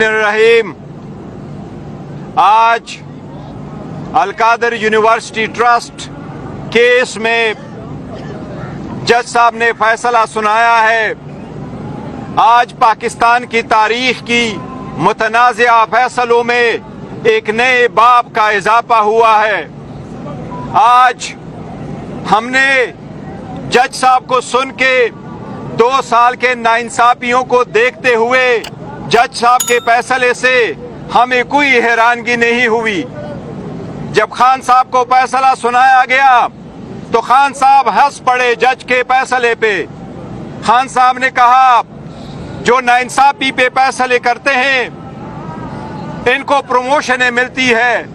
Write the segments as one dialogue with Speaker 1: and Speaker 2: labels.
Speaker 1: रहीम। आज Al-Qadir university trust case में जज साहब ने फैसला सुनाया है। आज पाकिस्तान की तारीख की मुतनाज़िया फैसलों में एक नए बाब का इजाफा हुआ है। आज हमने जज साहब को सुन के 2 साल के नाइंसाफियों को देखते हुए जज साहब के फैसले से हमें कोई हैरानगी नहीं हुई। जब खान साहब को फैसला सुनाया गया तो खान साहब हंस पड़े जज के फैसले पे। खान साहब ने कहा, जो नाइंसाफी पे फैसले करते हैं इनको प्रमोशनें मिलती है,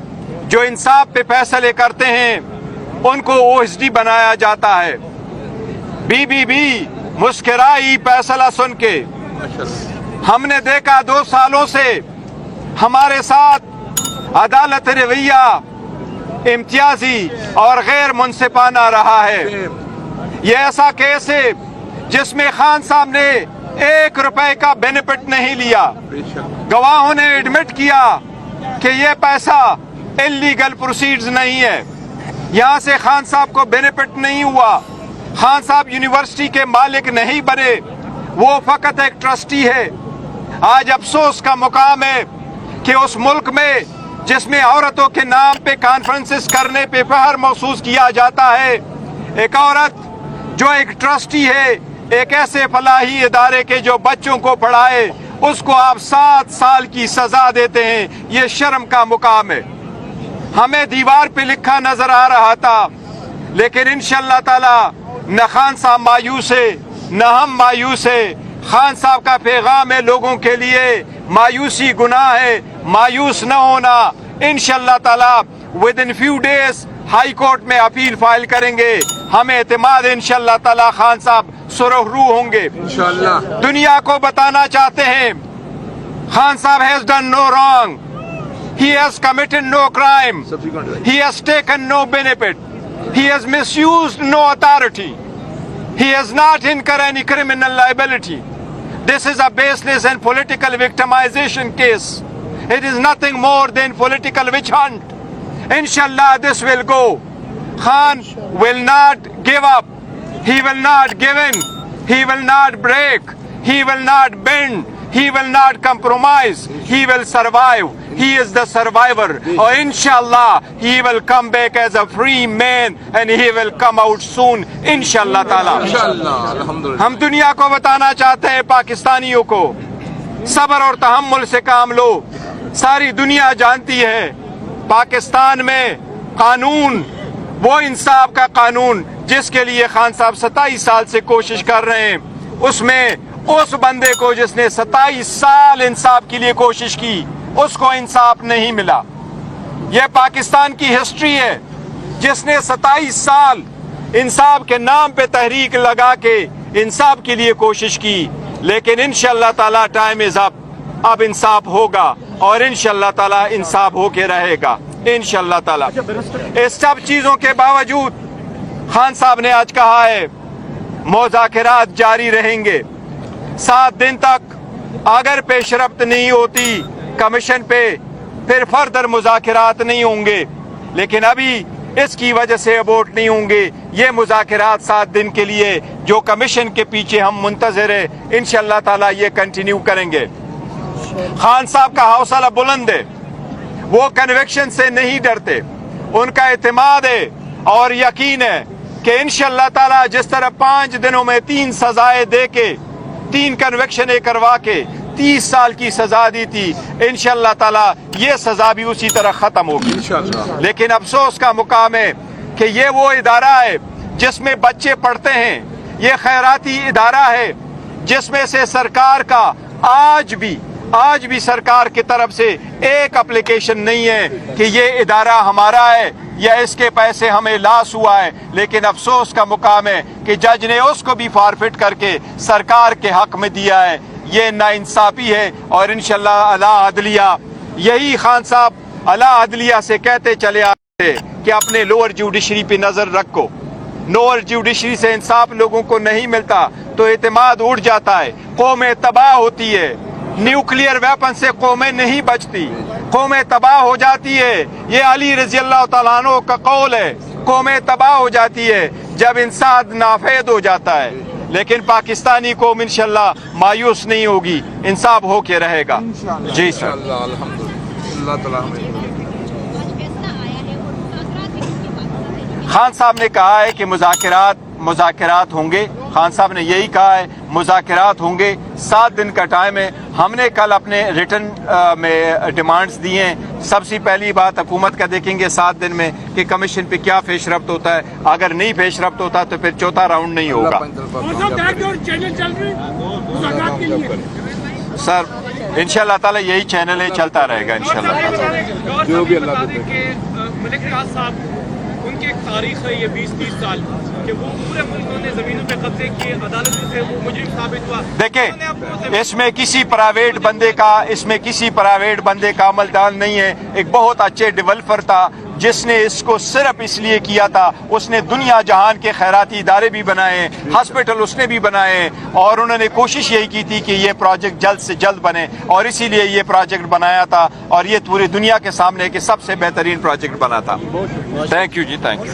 Speaker 1: जो इंसाफ पे फैसले करते हैं उनको ओएसडी बनाया जाता है। बीबीबी मुस्कुराई फैसला सुन के। हमने देखा 2 सालों से हमारे साथ अदालत रवैया इम्तियाजी और गैर मुनसिफाना रहा है। ये ऐसा केस है जिसमें खान साहब ने 1 रुपए का बेनिफिट नहीं लिया। गवाहों ने एडमिट किया कि ये पैसा इलीगल प्रोसीड्स नहीं है। यहाँ से खान साहब को बेनिफिट नहीं हुआ। खान साहब यूनिवर्सिटी के मालिक नहीं बने, वो फकत एक ट्रस्टी है। आज अफसोस का मुकाम है कि उस मुल्क में जिसमें औरतों के नाम पे कॉन्फ्रेंसेस करने पे फख्र महसूस किया जाता है, एक औरत जो एक ट्रस्टी है एक ऐसे फलाही इदारे के जो बच्चों को पढ़ाए, उसको आप 7 साल की सजा देते हैं। ये शर्म का मुकाम है। हमें दीवार पे लिखा नजर आ रहा था, लेकिन इंशाअल्लाह ताला न खान साहब मायूस है न हम मायूस है। खान साहब का पैगाम है लोगों के लिए, मायूसी गुनाह है, मायूस न होना। इंशाअल्लाह ताला with in few days high court में अपील फाइल करेंगे। हमें एतमाद इंशाअल्लाह ताला खान साहब सुरखरू होंगे इंशाअल्लाह। दुनिया को बताना चाहते हैं Khan Sahab has done no wrong, he has committed no crime, he has taken no benefit, he has misused no authority, he has not incurred any criminal liability. This is a baseless and political victimization case. It is nothing more than political witch hunt. Inshallah this will go. Khan will not give up, he will not give in, he will not break, he will not bend, he will not compromise, he will survive. He is the survivor. Or inshallah he will come back as a free man and he will come out soon inshallah taala. हम दुनिया को बताना चाहते हैं पाकिस्तानियों को, सब्र और तहम्मुल से काम लो। सारी दुनिया जानती है पाकिस्तान में कानून, वो इंसाफ का कानून जिसके लिए खान साहब 27 साल से कोशिश कर रहे हैं, उसमें उस बंदे को जिसने 27 साल इंसाफ के लिए कोशिश की उसको इंसाफ नहीं मिला। यह पाकिस्तान की हिस्ट्री है जिसने 27 साल इंसाफ के नाम पे तहरीक लगा के इंसाफ के लिए कोशिश की, लेकिन इंशाअल्लाह ताला टाइम इज अप। अब इंसाफ होगा और इंशाअल्लाह ताला इंसाफ होके रहेगा इंशाअल्लाह ताला। इस सब चीजों के बावजूद खान साहब ने आज कहा है मुज़ाकरात जारी रहेंगे 7 दिन तक। अगर पेशरफ्त नहीं होती कमीशन पे फिर फर्दर मुज़ाकरात नहीं होंगे, लेकिन अभी इसकी वजह से अबोर्ट नहीं होंगे। ये मुज़ाकरात 7 दिन के लिए जो कमीशन के पीछे हम मुंतज़िर है, इंशाअल्लाह ताला ये कंटिन्यू करेंगे। खान साहब का हौसला बुलंद है, वो कन्विक्शन से नहीं डरते, उनका एतमाद है और यकीन है कि इंशाअल्लाह ताला जिस तरह 5 दिनों में 3 सजाएं दे के 3 कन्विक्शनें करवा के 30 साल की सजा दी थी, इंशाअल्लाह ताला ये सजा भी उसी तरह खत्म होगी इंशाअल्लाह। लेकिन अफसोस का मुकाम है कि ये वो इदारा है जिसमें बच्चे पढ़ते हैं, ये खैराती इदारा है जिसमें से सरकार का आज भी सरकार की तरफ से एक एप्लीकेशन नहीं है कि ये इदारा हमारा है या इसके पैसे हमें लॉस हुआ है। लेकिन अफसोस का मुकाम है कि जज ने उसको भी फॉरफिट करके सरकार के हक में दिया है। ये नाइंसाफी है और इंशाअल्लाह अला अदलिया, यही खान साहब अला अदलिया से कहते चले आते कि अपने लोअर जुडिशरी पे नजर रखो। लोअर जुडिशरी से इंसाफ लोगों को नहीं मिलता तो एतमाद उड़ जाता है, कौमें तबाह होती है। न्यूक्लियर वेपन से कौमें नहीं बचती, कौमें तबाह हो जाती है। ये अली रजी अल्लाह तआला अन्हु का कौल है, कौमें तबाह हो जाती है जब इंसाफ नाफेद हो जाता है। लेकिन पाकिस्तानी कौम इंशाल्लाह मायूस नहीं होगी, इंसाफ हो के रहेगा। जी सर। खान साहब ने कहा है कि मुज़ाकरात होंगे। खान साहब ने यही कहा है मुज़ाकरात होंगे, 7 दिन का टाइम है। हमने कल अपने रिटर्न में डिमांड्स दिए हैं। सबसे पहली बात हुकूमत का देखेंगे 7 दिन में कि कमीशन पे क्या पेशरफ्त होता है। अगर नहीं पेशरफ्त होता तो फिर चौथा राउंड नहीं होगा। सर इंशाल्लाह ताला यही चैनल है, चलता रहेगा इंशाल्लाह।
Speaker 2: जो भी अल्लाह मलिक रियाज साहब, उनकी एक तारीख है ये 20-30 साल कि वो पूरे मुल्क में जमीनों पे कब्जे किए, अदालत से वो मुजरिम साबित हुआ।
Speaker 1: देखिए इसमें किसी प्राइवेट बंदे का अमलदान नहीं है। एक बहुत अच्छे डेवलपर था जिसने इसको सिर्फ इसलिए किया था, उसने दुनिया जहान के खैराती इदारे भी बनाए, हॉस्पिटल उसने भी बनाए, और उन्होंने कोशिश यही की थी कि ये प्रोजेक्ट जल्द से जल्द बने, और इसीलिए ये प्रोजेक्ट बनाया था, और ये पूरी दुनिया के सामने के सबसे बेहतरीन प्रोजेक्ट बना था। Thank you ji, thank you.